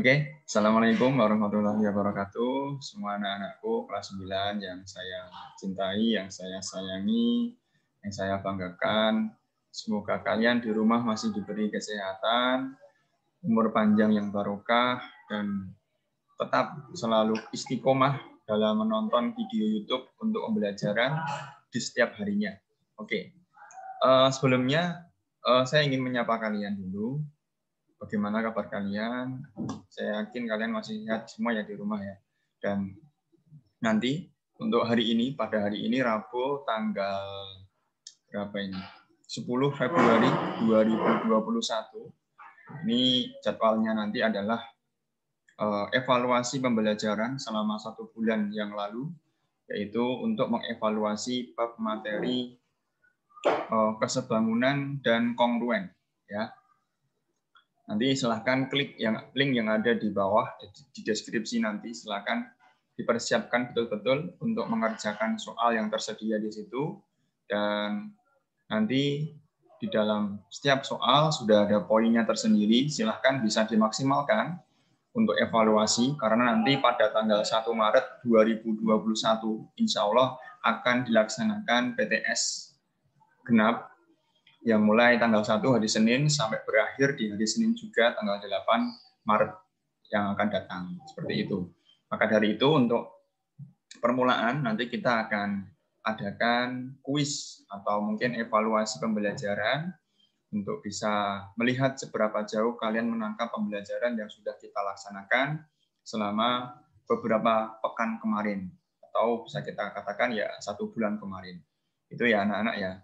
Oke, Assalamualaikum warahmatullahi wabarakatuh. Semua anak-anakku kelas 9 yang saya cintai, yang saya sayangi, yang saya banggakan. Semoga kalian di rumah masih diberi kesehatan, umur panjang yang barokah, dan tetap selalu istiqomah dalam menonton video YouTube untuk pembelajaran di setiap harinya. Oke, sebelumnya saya ingin menyapa kalian dulu. Bagaimana kabar kalian? Saya yakin kalian masih sehat semua ya di rumah ya. Dan nanti untuk hari ini, pada hari ini Rabu tanggal berapa ini? 10 Februari 2021. Ini jadwalnya nanti adalah evaluasi pembelajaran selama 1 bulan yang lalu, yaitu untuk mengevaluasi bab materi kesebangunan dan kongruen. Ya, nanti silahkan klik link yang ada di bawah di deskripsi nanti, silahkan dipersiapkan betul-betul untuk mengerjakan soal yang tersedia di situ, dan nanti di dalam setiap soal sudah ada poinnya tersendiri, silahkan bisa dimaksimalkan untuk evaluasi, karena nanti pada tanggal 1 Maret 2021 insya Allah akan dilaksanakan PTS genap yang mulai tanggal 1 hari Senin sampai berakhir di hari Senin juga tanggal 8 Maret yang akan datang. Seperti itu. Maka dari itu untuk permulaan nanti kita akan adakan kuis atau mungkin evaluasi pembelajaran untuk bisa melihat seberapa jauh kalian menangkap pembelajaran yang sudah kita laksanakan selama beberapa pekan kemarin. Atau bisa kita katakan ya 1 bulan kemarin. Itu ya anak-anak ya.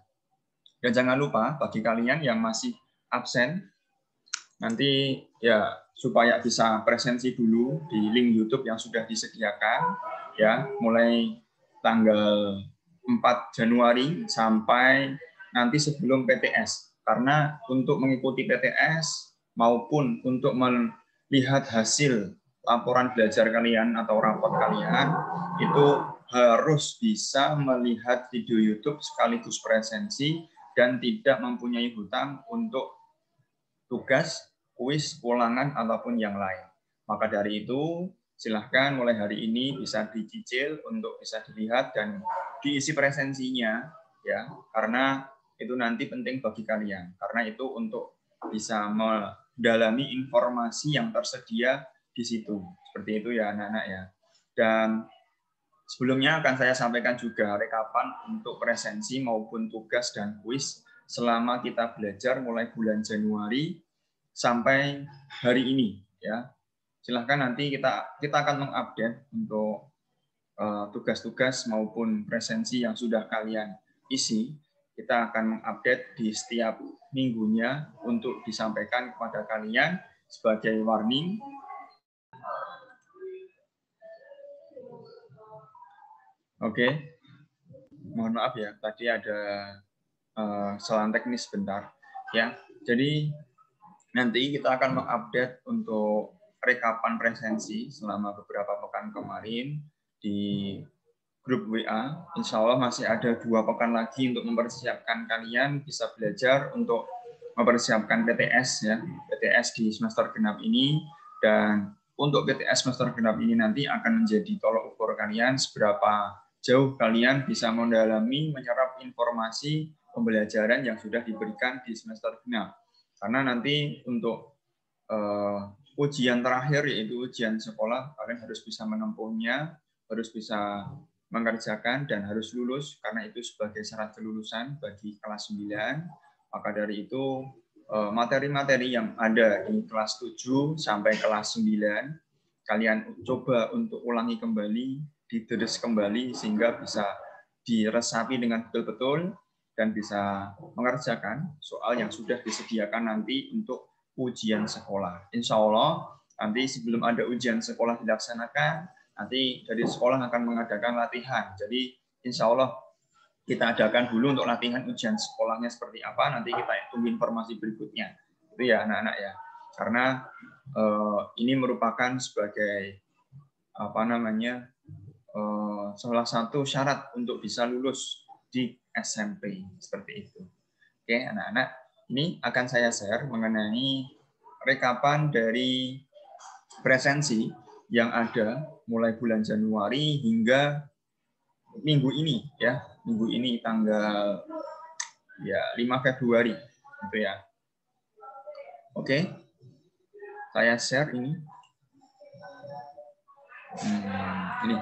Dan jangan lupa bagi kalian yang masih absen, nanti ya supaya bisa presensi dulu di link YouTube yang sudah disediakan, ya mulai tanggal 4 Januari sampai nanti sebelum PTS. Karena untuk mengikuti PTS maupun untuk melihat hasil laporan belajar kalian atau rapot kalian, itu harus bisa melihat video YouTube sekaligus presensi dan tidak mempunyai hutang untuk tugas, kuis, ulangan, ataupun yang lain. Maka dari itu, silahkan mulai hari ini bisa dicicil untuk bisa dilihat dan diisi presensinya, ya, karena itu nanti penting bagi kalian. Karena itu untuk bisa mendalami informasi yang tersedia di situ. Seperti itu ya anak-anak ya. Dan sebelumnya akan saya sampaikan juga rekapan untuk presensi maupun tugas dan kuis selama kita belajar mulai bulan Januari sampai hari ini ya. Silahkan nanti kita akan mengupdate untuk tugas-tugas maupun presensi yang sudah kalian isi. Kita akan mengupdate di setiap minggunya untuk disampaikan kepada kalian sebagai warning. Oke, mohon maaf ya, tadi ada kesalahan teknis sebentar. Ya, jadi nanti kita akan mengupdate untuk rekapan presensi selama beberapa pekan kemarin di grup WA. Insya Allah masih ada 2 pekan lagi untuk mempersiapkan kalian bisa belajar untuk mempersiapkan PTS ya, PTS di semester genap ini. Dan untuk PTS semester genap ini nanti akan menjadi tolok ukur kalian seberapa jauh kalian bisa mendalami, menyerap informasi pembelajaran yang sudah diberikan di semester genap. Karena nanti untuk ujian terakhir yaitu ujian sekolah, kalian harus bisa menempuhnya, harus bisa mengerjakan dan harus lulus karena itu sebagai syarat kelulusan bagi kelas 9. Maka dari itu materi-materi yang ada di kelas 7 sampai kelas 9 kalian coba untuk ulangi kembali, ditulis kembali sehingga bisa diresapi dengan betul-betul dan bisa mengerjakan soal yang sudah disediakan nanti untuk ujian sekolah. Insya Allah nanti sebelum ada ujian sekolah dilaksanakan, nanti dari sekolah akan mengadakan latihan. Jadi insya Allah kita adakan dulu untuk latihan ujian sekolahnya seperti apa, nanti kita tunggu informasi berikutnya. Itu ya anak-anak ya. Karena ini merupakan sebagai salah satu syarat untuk bisa lulus di SMP seperti itu. Oke, anak-anak, ini akan saya share mengenai rekapan dari presensi yang ada mulai bulan Januari hingga minggu ini ya, minggu ini tanggal ya 5 Februari gitu ya. Oke. Saya share ini. Ini.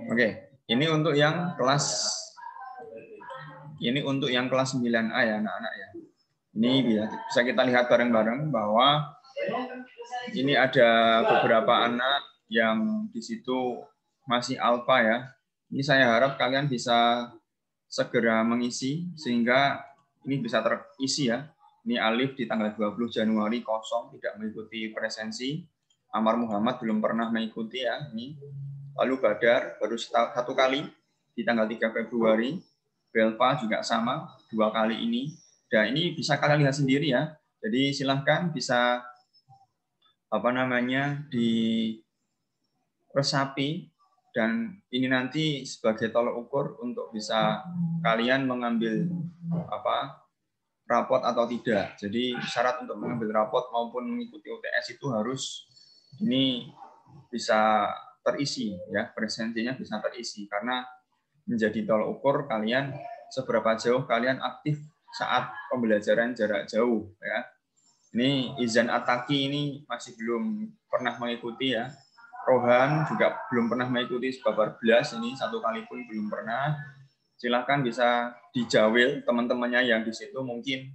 Oke, ini untuk yang kelas 9A ya anak-anak ya. Ini bisa kita lihat bareng-bareng bahwa ini ada beberapa anak yang di situ masih alfa ya. Ini saya harap kalian bisa segera mengisi sehingga ini bisa terisi ya. Ini Alif di tanggal 20 Januari kosong, tidak mengikuti presensi. Amar Muhammad belum pernah mengikuti ya. Ini. Lalu Badar baru satu kali di tanggal 3 Februari. Belva juga sama 2 kali ini. Dan ini bisa kalian lihat sendiri ya. Jadi silahkan bisa diresapi dan ini nanti sebagai tolok ukur untuk bisa kalian mengambil rapot atau tidak. Jadi syarat untuk mengambil rapot maupun mengikuti UTS itu harus ini bisa terisi ya, presensinya bisa terisi karena menjadi tolok ukur kalian seberapa jauh kalian aktif saat pembelajaran jarak jauh ya. Ini Izan Ataki ini masih belum pernah mengikuti ya. Rohan juga belum pernah mengikuti sebabar belas ini 1 kali pun belum pernah. Silahkan bisa dijawil teman-temannya yang di situ mungkin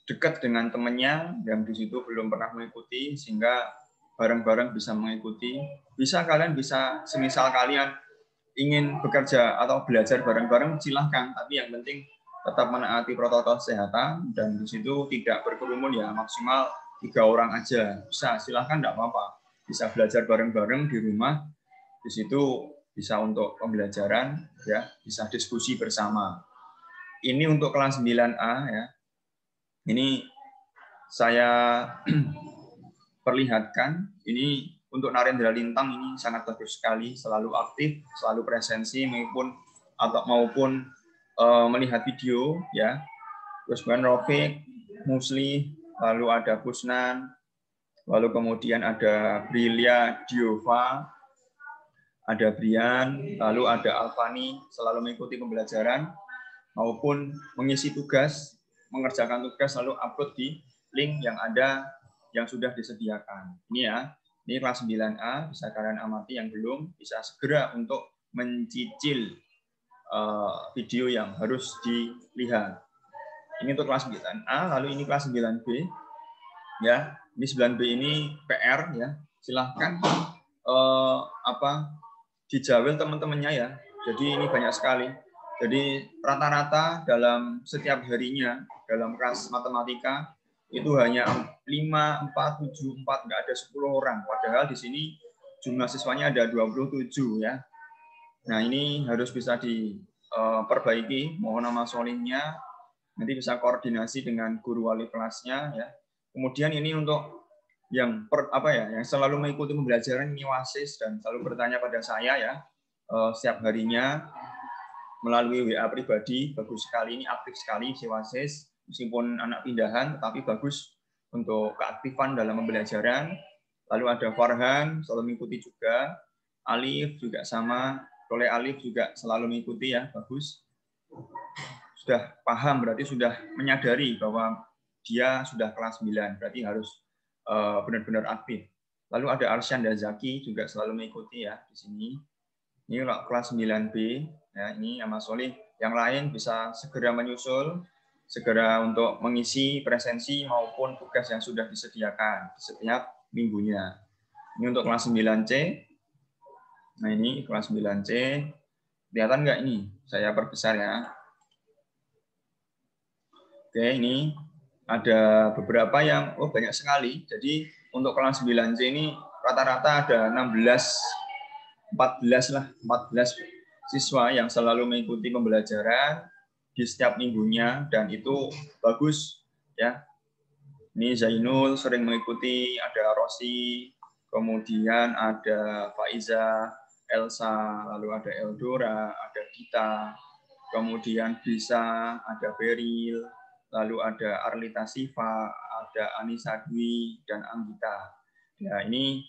dekat dengan temannya yang di situ belum pernah mengikuti sehingga bareng-bareng bisa mengikuti. Bisa kalian bisa semisal kalian ingin bekerja atau belajar bareng-bareng silahkan, tapi yang penting tetap menaati protokol kesehatan dan di situ tidak berkerumun ya, maksimal 3 orang aja. Bisa silahkan, enggak apa-apa. Bisa belajar bareng-bareng di rumah. Di situ bisa untuk pembelajaran ya, bisa diskusi bersama. Ini untuk kelas 9A ya. Ini saya perlihatkan ini untuk Narendra Lintang ini sangat bagus sekali, selalu aktif, selalu presensi maupun melihat video ya. Terus Rafiq, Musli, lalu ada Kusnan, lalu kemudian ada Brilia Diova, ada Brian, lalu ada Alfani, selalu mengikuti pembelajaran maupun mengisi tugas, mengerjakan tugas lalu upload di link yang ada yang sudah disediakan. Ini ya, ini kelas 9A, bisa kalian amati yang belum, bisa segera untuk mencicil video yang harus dilihat. Ini untuk kelas 9A, lalu ini kelas 9B. Ya, ini 9B ini PR ya. Silahkan dijawil teman-temannya ya. Jadi ini banyak sekali. Jadi rata-rata dalam setiap harinya dalam kelas matematika itu hanya 5, 4, 7, 4, nggak ada 10 orang. Padahal di sini jumlah siswanya ada 27 ya. Nah ini harus bisa diperbaiki. Mohon nama solinnya. Nanti bisa koordinasi dengan guru wali kelasnya ya. Kemudian ini untuk yang yang selalu mengikuti pembelajaran ini WASIS dan selalu bertanya pada saya ya setiap harinya melalui WA pribadi. Bagus sekali, ini aktif sekali si WASIS meskipun anak pindahan tetapi bagus untuk keaktifan dalam pembelajaran. Lalu ada Farhan selalu mengikuti juga, Alif juga sama, oleh Alif juga selalu mengikuti ya, bagus. Sudah paham berarti sudah menyadari bahwa dia sudah kelas 9, berarti harus benar-benar aktif. Lalu ada Arsyan dan Zaki juga selalu mengikuti ya di sini. Ini kelas 9B ya, ini sama Solih. Yang lain bisa segera menyusul, segera untuk mengisi presensi maupun tugas yang sudah disediakan di setiap minggunya. Ini untuk kelas 9C. Nah, ini kelas 9C. Kelihatan nggak ini? Saya perbesar ya. Oke, ini ada beberapa yang banyak sekali. Jadi untuk kelas 9C ini rata-rata ada 14 siswa yang selalu mengikuti pembelajaran di setiap minggunya dan itu bagus ya. Ini Zainul sering mengikuti, ada Rosi, kemudian ada Faiza, Elsa, lalu ada Eldora, ada Gita, kemudian Bisa, ada Beril, lalu ada Arlita Siva, ada Anissa Dwi dan Anggita. Ya, ini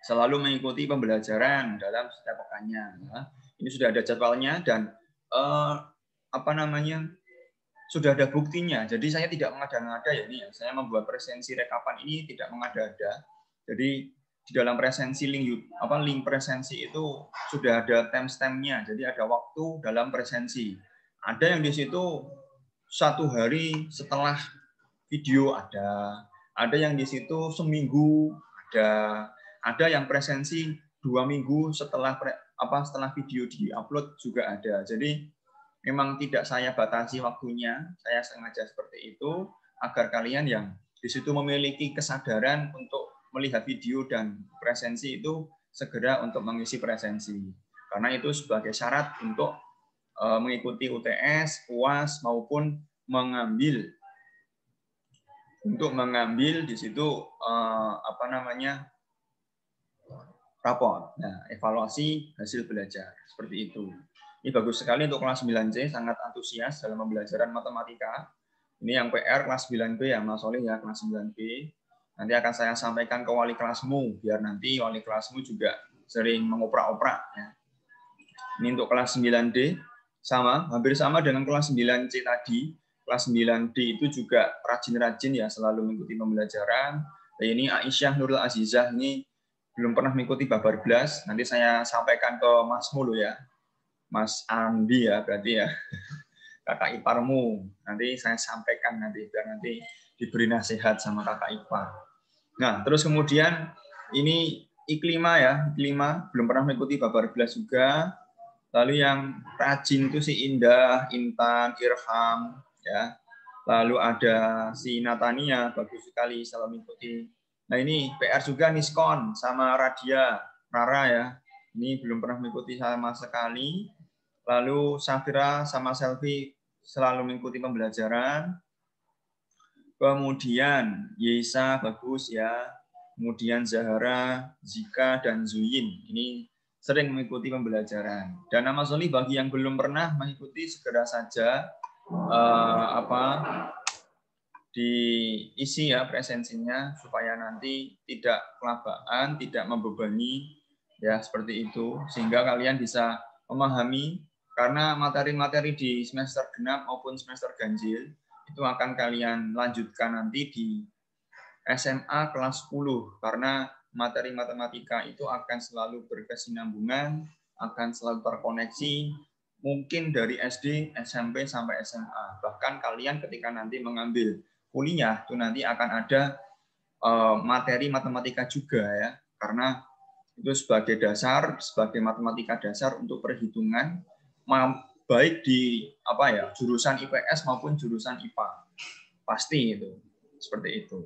selalu mengikuti pembelajaran dalam setiap pekannya. Ya. Ini sudah ada jadwalnya dan sudah ada buktinya. Jadi saya tidak mengada-ngada ya ini. Saya membuat presensi rekapan ini tidak mengada-ngada. Jadi di dalam presensi link presensi itu sudah ada timestamp-nya. Jadi ada waktu dalam presensi. Ada yang di situ 1 hari setelah video ada yang di situ seminggu ada yang presensi 2 minggu setelah video diupload juga ada. Jadi memang tidak saya batasi waktunya, saya sengaja seperti itu agar kalian yang di situ memiliki kesadaran untuk melihat video dan presensi itu segera untuk mengisi presensi. Karena itu sebagai syarat untuk mengikuti UTS, UAS maupun mengambil di situ rapor. Nah, evaluasi hasil belajar seperti itu. Ini bagus sekali untuk kelas 9C, sangat antusias dalam pembelajaran matematika. Ini yang PR kelas 9B ya, Mas Solih ya, kelas 9B. Nanti akan saya sampaikan ke wali kelasmu, biar nanti wali kelasmu juga sering mengoprak-oprak. Ya. Ini untuk kelas 9D, hampir sama dengan kelas 9C tadi. Kelas 9D itu juga rajin-rajin ya, selalu mengikuti pembelajaran. Dan ini Aisyah Nurul Azizah, ini belum pernah mengikuti bab 12. Nanti saya sampaikan ke Mas Mulu ya. Mas Andi ya, berarti ya. Kakak iparmu. Nanti saya sampaikan biar nanti diberi nasihat sama kakak ipar. Nah, terus kemudian ini Iklima ya, Iklima belum pernah mengikuti bab 12 juga. Lalu yang rajin itu si Indah, Intan, Irham ya. Lalu ada si Natania, bagus sekali selalu mengikuti. Nah, ini PR juga Niskon sama Radia, Rara ya. Ini belum pernah mengikuti sama sekali. Lalu Safira sama Selvi selalu mengikuti pembelajaran. Kemudian Yesa bagus ya. Kemudian Zahara, Zika, dan Zuyin. Ini sering mengikuti pembelajaran. Dan nama Soli bagi yang belum pernah mengikuti segera saja diisi ya presensinya supaya nanti tidak kelabakan, tidak membebani ya seperti itu sehingga kalian bisa memahami karena materi-materi di semester genap maupun semester ganjil itu akan kalian lanjutkan nanti di SMA kelas 10 karena materi matematika itu akan selalu berkesinambungan, akan selalu terkoneksi mungkin dari SD, SMP sampai SMA. Bahkan kalian ketika nanti mengambil kuliah itu nanti akan ada materi matematika juga ya, karena itu sebagai dasar, sebagai matematika dasar untuk perhitungan baik di jurusan IPS maupun jurusan IPA. Pasti itu. Seperti itu.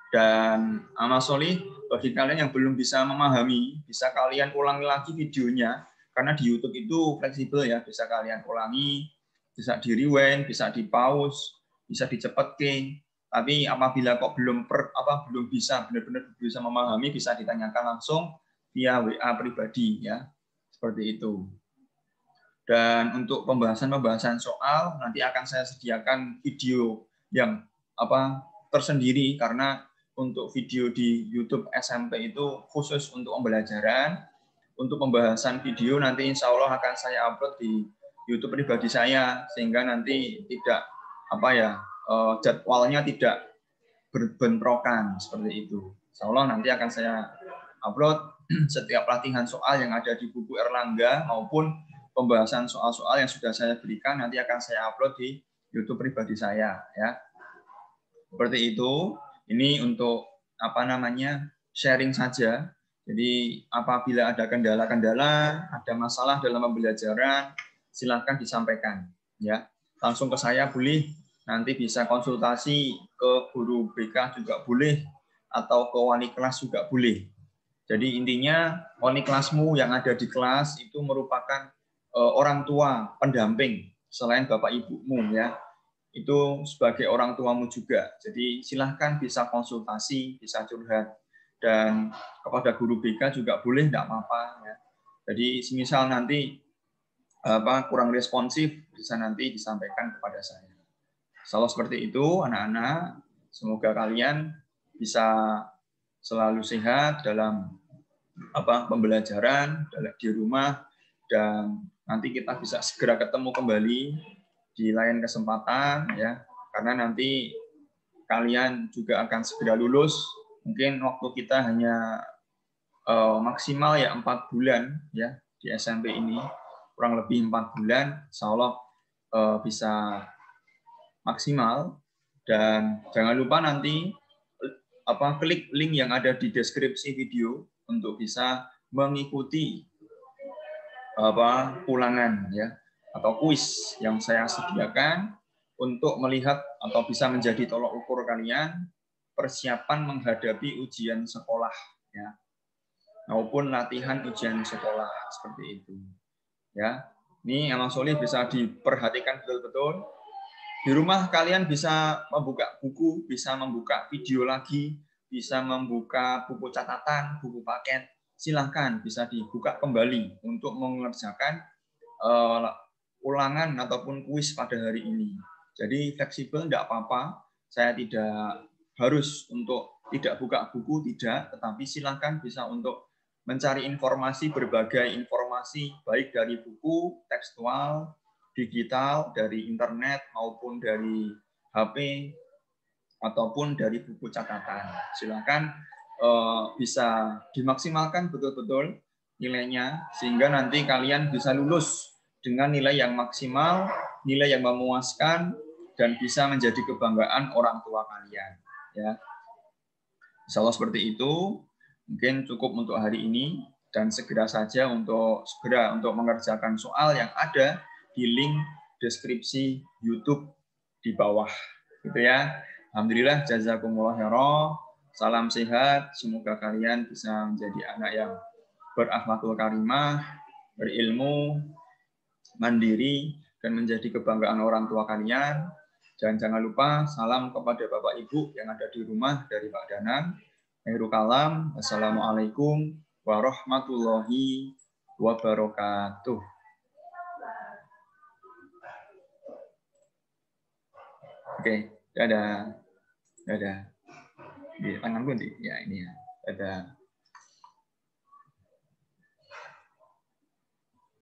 Dan Mas Solih, bagi kalian yang belum bisa memahami, bisa kalian ulangi lagi videonya karena di YouTube itu fleksibel ya, bisa kalian ulangi, bisa di rewind, bisa di pause, bisa dicepetin. Tapi apabila kok belum bisa benar-benar bisa memahami, bisa ditanyakan langsung via WA pribadi ya. Seperti itu. Dan untuk pembahasan soal nanti akan saya sediakan video yang tersendiri karena untuk video di YouTube SMP itu khusus untuk pembelajaran. Untuk pembahasan video nanti insya Allah akan saya upload di YouTube pribadi saya sehingga nanti tidak jadwalnya tidak berbentrokan seperti itu. Insya Allah nanti akan saya upload setiap latihan soal yang ada di buku Erlangga maupun pembahasan soal-soal yang sudah saya berikan nanti akan saya upload di YouTube pribadi saya ya. Seperti itu. Ini untuk sharing saja. Jadi apabila ada kendala-kendala, ada masalah dalam pembelajaran, silakan disampaikan ya. Langsung ke saya boleh, nanti bisa konsultasi ke guru BK juga boleh atau ke wali kelas juga boleh. Jadi intinya wali kelasmu yang ada di kelas itu merupakan orang tua pendamping selain bapak ibumu ya. Itu sebagai orang tuamu juga. Jadi silahkan bisa konsultasi, bisa curhat. Dan kepada guru BK juga boleh, tidak apa-apa. Ya. Jadi semisal nanti kurang responsif, bisa nanti disampaikan kepada saya. Kalau seperti itu, anak-anak. Semoga kalian bisa selalu sehat dalam pembelajaran di rumah, dan nanti kita bisa segera ketemu kembali di lain kesempatan ya, karena nanti kalian juga akan segera lulus. Mungkin waktu kita hanya maksimal ya 4 bulan ya di SMP ini, kurang lebih 4 bulan, insya Allah bisa maksimal. Dan jangan lupa nanti klik link yang ada di deskripsi video untuk bisa mengikuti ulangan ya atau kuis yang saya sediakan untuk melihat atau bisa menjadi tolok ukur kalian persiapan menghadapi ujian sekolah ya, maupun latihan ujian sekolah seperti itu ya. Ini Mas Solih bisa diperhatikan betul-betul. Di rumah kalian bisa membuka buku, bisa membuka video lagi, bisa membuka buku catatan, buku paket. Silahkan bisa dibuka kembali untuk mengerjakan ulangan ataupun kuis pada hari ini. Jadi fleksibel, tidak apa-apa. Saya tidak harus untuk tidak buka buku, tidak. Tetapi silahkan bisa untuk mencari informasi, berbagai informasi, baik dari buku, tekstual, digital, dari internet, maupun dari HP, ataupun dari buku catatan. Silakan bisa dimaksimalkan betul-betul nilainya, sehingga nanti kalian bisa lulus dengan nilai yang maksimal, nilai yang memuaskan, dan bisa menjadi kebanggaan orang tua kalian. Ya, insya Allah seperti itu. Mungkin cukup untuk hari ini, dan segera saja untuk mengerjakan soal yang ada di link deskripsi YouTube di bawah, gitu ya. Alhamdulillah, jazakumullah khairan. Salam sehat, semoga kalian bisa menjadi anak yang berakhlakul karimah, berilmu, mandiri, dan menjadi kebanggaan orang tua kalian. Dan jangan lupa salam kepada Bapak Ibu yang ada di rumah dari Pak Danang. Akhirul kalam, assalamualaikum warahmatullahi wabarakatuh. Oke, dadah. Dadah. Di tangan gue, ya ini ya. Dadah.